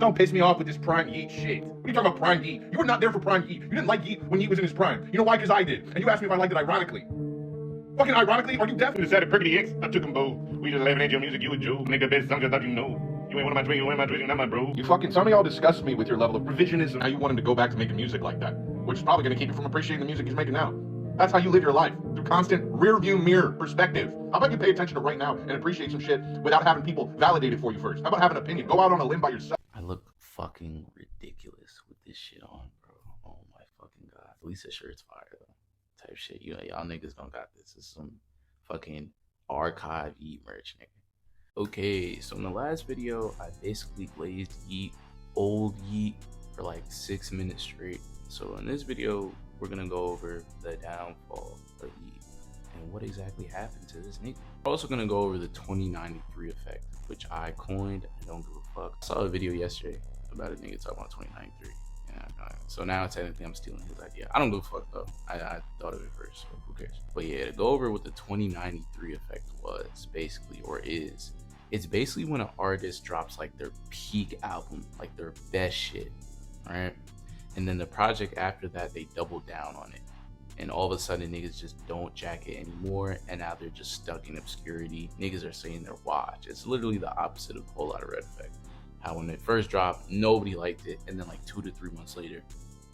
Don't piss me off with this prime Yeat shit. What are you talking about prime Yeat? You were not there for prime Yeat. You didn't like Yeat when Yeat was in his prime. You know why? Because I did. And you asked me if I liked it ironically. Fucking ironically, are you deaf? You decided prickety X, I took them both. We just laughing at your music, you a Joe. Nigga, best songs I thought you know. You ain't one of my dreams, you ain't one of my dreams, not my bro. You fucking, some of y'all disgust me with your level of revisionism. Now you want him to go back to making music like that, which is probably gonna keep you from appreciating the music he's making now. That's how you live your life, through constant rear view mirror perspective. How about you pay attention to right now and appreciate some shit without having people validate it for you first? How about having an opinion? Go out on a limb by yourself. I look fucking ridiculous with this shit on, bro. Oh my fucking god. At least the shirt's fire though. Type shit. Y'all niggas don't got this. This is some fucking archive Yeat merch, nigga. Okay, so in the last video, I basically blazed Yeat, old Yeat, for like 6 minutes straight. So in this video, we're gonna go over the downfall of Yeat and what exactly happened to this nigga. We're also gonna go over the 2093 effect, which I coined. I don't give a fuck. I saw a video yesterday about a nigga talking about 2093. So now technically I'm stealing his idea. I don't give a fuck though. I thought of it first, so who cares? But yeah, to go over what the 2093 effect was basically, or is, it's basically when an artist drops like their peak album, like their best shit, right? And then the project after that, they double down on it. And all of a sudden niggas just don't jack it anymore, and now they're just stuck in obscurity. Niggas are saying they're washed. It's literally the opposite of Whole Lotta Red effect. How when it first dropped, nobody liked it, and then like 2 to 3 months later,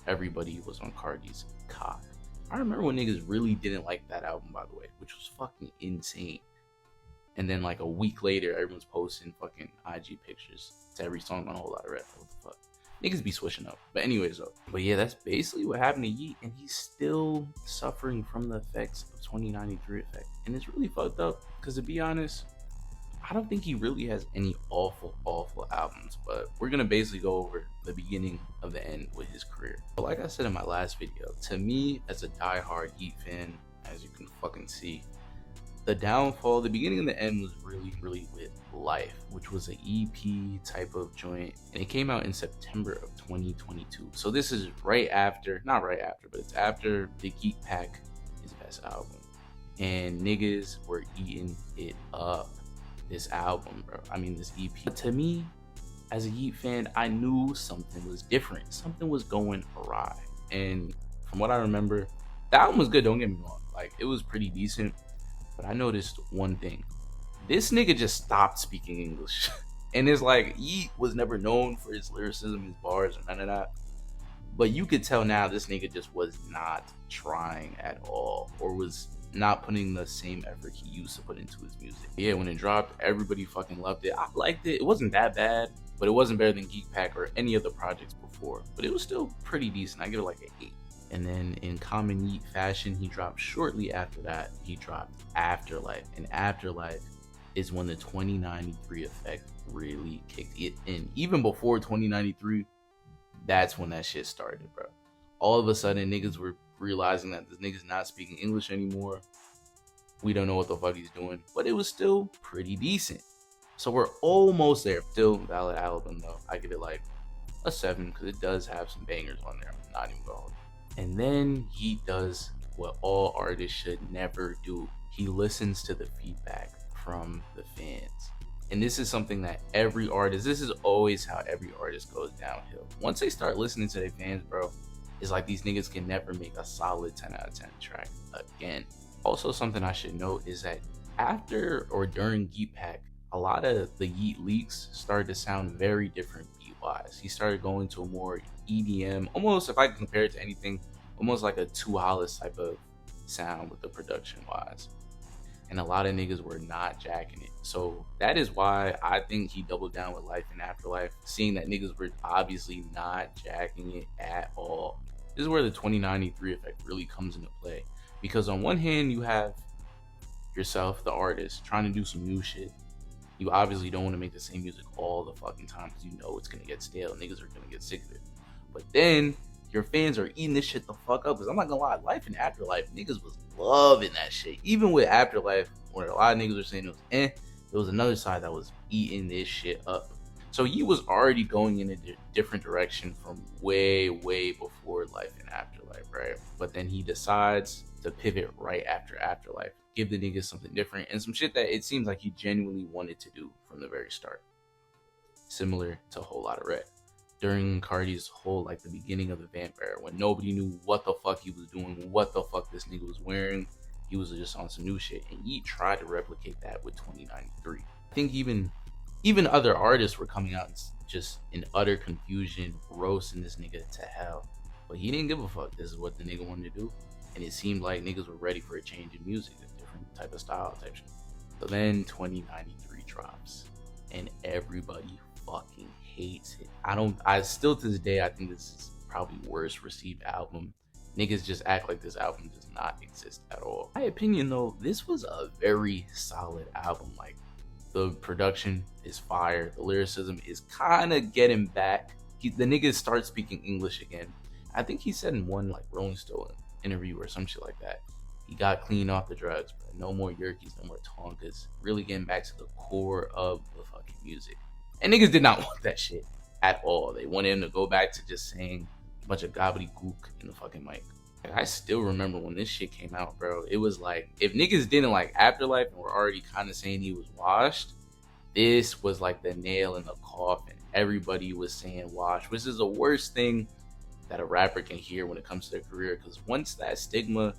everybody was on Cardi's cock. I remember when niggas really didn't like that album, by the way, which was fucking insane. And then like a week later, everyone's posting fucking IG pictures to every song on Whole Lotta Red. What the fuck? Niggas be switching up. But anyways though. But yeah, that's basically what happened to Yeat, and he's still suffering from the effects of 2093 effect. And it's really fucked up, because to be honest, I don't think he really has any awful albums, but we're gonna basically go over the beginning of the end with his career. But like I said in my last video, to me as a diehard Yeat fan, as you can fucking see, the downfall, the beginning and the end was really with Life, which was an EP type of joint, and it came out in September of 2022. So this is right after, not right after, but it's after the Geek Pack, his best album, and niggas were eating it up. This album, bro. I mean, this EP. But to me, as a Yeat fan, I knew something was different. Something was going awry. And from what I remember, the album was good, don't get me wrong. Like, it was pretty decent. But I noticed one thing. This nigga just stopped speaking English. And it's like, Yeat was never known for his lyricism, his bars, or none of that. But you could tell now this nigga just was not trying at all, or was not putting the same effort he used to put into his music. Yeah, when it dropped, everybody fucking loved it. I liked it. It wasn't that bad, but it wasn't better than Geek Pack or any other projects before. But it was still pretty decent. I give it like an 8. And then in common Yeat fashion, he dropped shortly after that, he dropped Afterlife. And Afterlife is when the 2093 effect really kicked it in. Even before 2093, that's when that shit started, bro. All of a sudden, niggas were realizing that this nigga's not speaking English anymore. We don't know what the fuck he's doing, but it was still pretty decent. So we're almost there. Still valid album though. I give it like a 7 because it does have some bangers on there. I'm not even going. And then he does what all artists should never do. He listens to the feedback from the fans. And this is something that every artist, this is always how every artist goes downhill. Once they start listening to their fans, bro, it's like these niggas can never make a solid 10 out of 10 track again. Also, something I should note is that after or during Geek Pack, a lot of the Yeat leaks started to sound very different beat-wise. He started going to a more EDM, almost, if I can compare it to anything, almost like a Two Hollis type of sound with the production-wise. And a lot of niggas were not jacking it. So that is why I think he doubled down with Life and Afterlife, seeing that niggas were obviously not jacking it at all. This is where the 2093 effect really comes into play. Because on one hand, you have yourself, the artist, trying to do some new shit. You obviously don't want to make the same music all the fucking time because you know it's going to get stale. Niggas are going to get sick of it. But then your fans are eating this shit the fuck up. Because I'm not going to lie, Life and Afterlife, niggas was loving that shit. Even with Afterlife, where a lot of niggas were saying it was there was another side that was eating this shit up. So he was already going in a different direction from way before Life and Afterlife, right? But then he decides to pivot right after Afterlife, give the niggas something different and some shit that it seems like he genuinely wanted to do from the very start. Similar to Whole Lotta Red. during Cardi's whole, like, the beginning of the Vampire, when nobody knew what the fuck he was doing, what the fuck this nigga was wearing. He was just on some new shit, and Yeat tried to replicate that with 2093. I think even other artists were coming out just in utter confusion, roasting this nigga to hell. But he didn't give a fuck. This is what the nigga wanted to do. And it seemed like niggas were ready for a change in music, a different type of style type shit. So then 2093 drops, and everybody fucking hates it. I still to this day, I think this is probably worst received album. Niggas just act like this album does not exist at all. In my opinion though, this was a very solid album. Like, the production is fire, the lyricism is kind of getting back. The niggas start speaking English again. I think he said in one like Rolling Stone interview or some shit like that, he got clean off the drugs, but no more Yerkes, no more Tonkas. Really getting back to the core of the fucking music. And niggas did not want that shit at all. They wanted him to go back to just saying a bunch of gobbledygook in the fucking mic. Like, I still remember when this shit came out, bro. It was like, if niggas didn't like Afterlife and were already kind of saying he was washed, this was like the nail in the coffin. Everybody was saying wash, which is the worst thing that a rapper can hear when it comes to their career, because once that stigma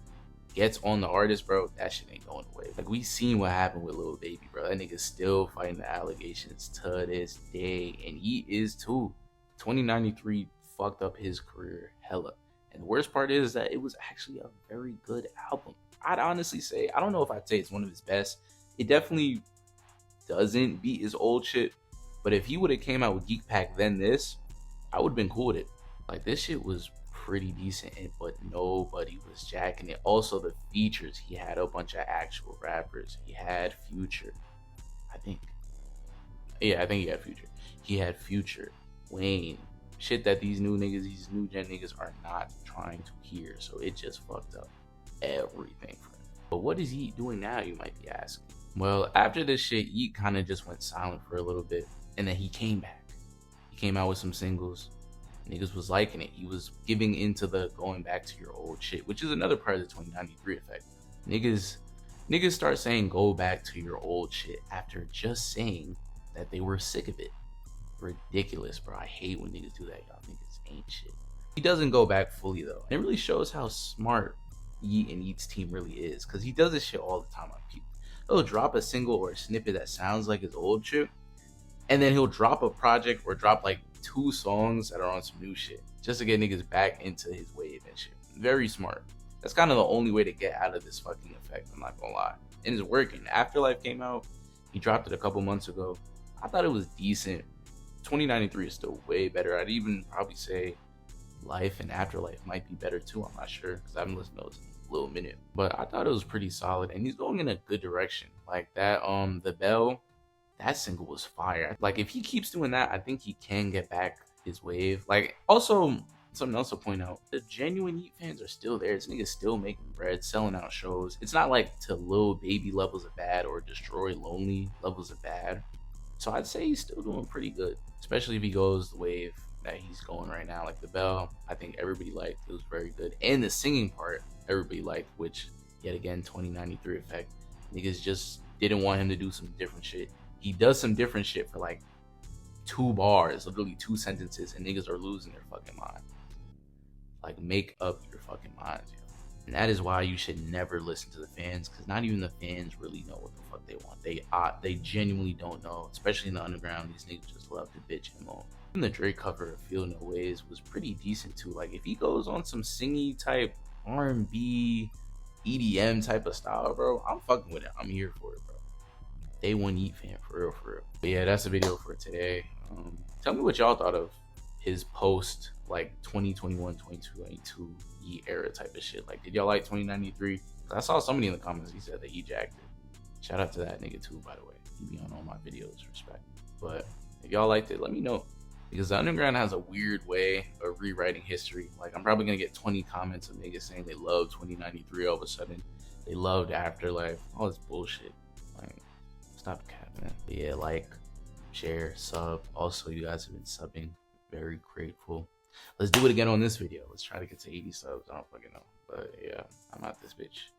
gets on the artist, bro, that shit ain't going away. Like, we seen what happened with Lil Baby, bro. That nigga's still fighting the allegations to this day, and he is too. 2093 fucked up his career hella. And the worst part is that it was actually a very good album. I'd honestly say, I don't know if I'd say it's one of his best. It definitely doesn't beat his old shit, but if he would have came out with Geek Pack then this, I would have been cool with it. Like, this shit was pretty decent, but nobody was jacking it. Also, the features, he had a bunch of actual rappers. He had Future, I think he had Future. He had Future, Wayne, shit that these new niggas, these new gen niggas are not trying to hear. So it just fucked up everything for him. But what is Yeat doing now, you might be asking? Well, after this shit, Yeat kind of just went silent for a little bit, and then he came back. He came out with some singles. Niggas was liking it. He was giving into the going back to your old shit, which is another part of the 2093 effect. Niggas start saying go back to your old shit after just saying that they were sick of it. Ridiculous, bro. I hate when niggas do that. Y'all niggas ain't shit. He doesn't go back fully though. It really shows how smart Yeat and Yeat's team really is, because he does this shit all the time on people. He'll drop a single or a snippet that sounds like his old shit, and then he'll drop a project or drop like 2 songs that are on some new shit just to get niggas back into his wave and shit. Very smart. That's kind of the only way to get out of this fucking effect, I'm not gonna lie. And it's working. Afterlife came out, he dropped it a couple months ago. I thought it was decent. 2093 is still way better. I'd even probably say Life and Afterlife might be better too. I'm not sure, because I haven't listened to those in a little minute. But I thought it was pretty solid, and he's going in a good direction. Like that, The Bell, that single was fire. Like, if he keeps doing that, I think he can get back his wave. Like, also, something else to point out, the genuine Yeat fans are still there. This nigga's still making bread, selling out shows. It's not like to Lil Baby levels of bad or Destroy Lonely levels of bad. So I'd say he's still doing pretty good, especially if he goes the wave that he's going right now. Like The Bell, I think everybody liked. It was very good. And the singing part, everybody liked, which, yet again, 2093 effect. Niggas just didn't want him to do some different shit. He does some different shit for like 2 bars, literally 2 sentences, and niggas are losing their fucking mind. Like, make up your fucking minds, yo. And that is why you should never listen to the fans, because not even the fans really know what the fuck they want. They genuinely don't know, especially in the underground. These niggas just love to bitch him on. Even the Drake cover of Feel No Ways was pretty decent too. Like, if he goes on some singy type R&B, EDM type of style, bro, I'm fucking with it. I'm here for it, bro. Day one Yeat fan, for real, for real. But yeah, that's the video for today. Tell me what y'all thought of his post, like 2021, 2022 Yeat era type of shit. Like, did y'all like 2093? I saw somebody in the comments, he said that he jacked it. Shout out to that nigga too, by the way. He be on all my videos, respect. But if y'all liked it, let me know. Because the underground has a weird way of rewriting history. Like, I'm probably gonna get 20 comments of niggas saying they love 2093 all of a sudden. They loved Afterlife. All this bullshit. Like, stop the cat, man. But yeah, like, share, sub. Also, you guys have been subbing. Very grateful. Let's do it again on this video. Let's try to get to 80 subs. I don't fucking know. But yeah, I'm out this bitch.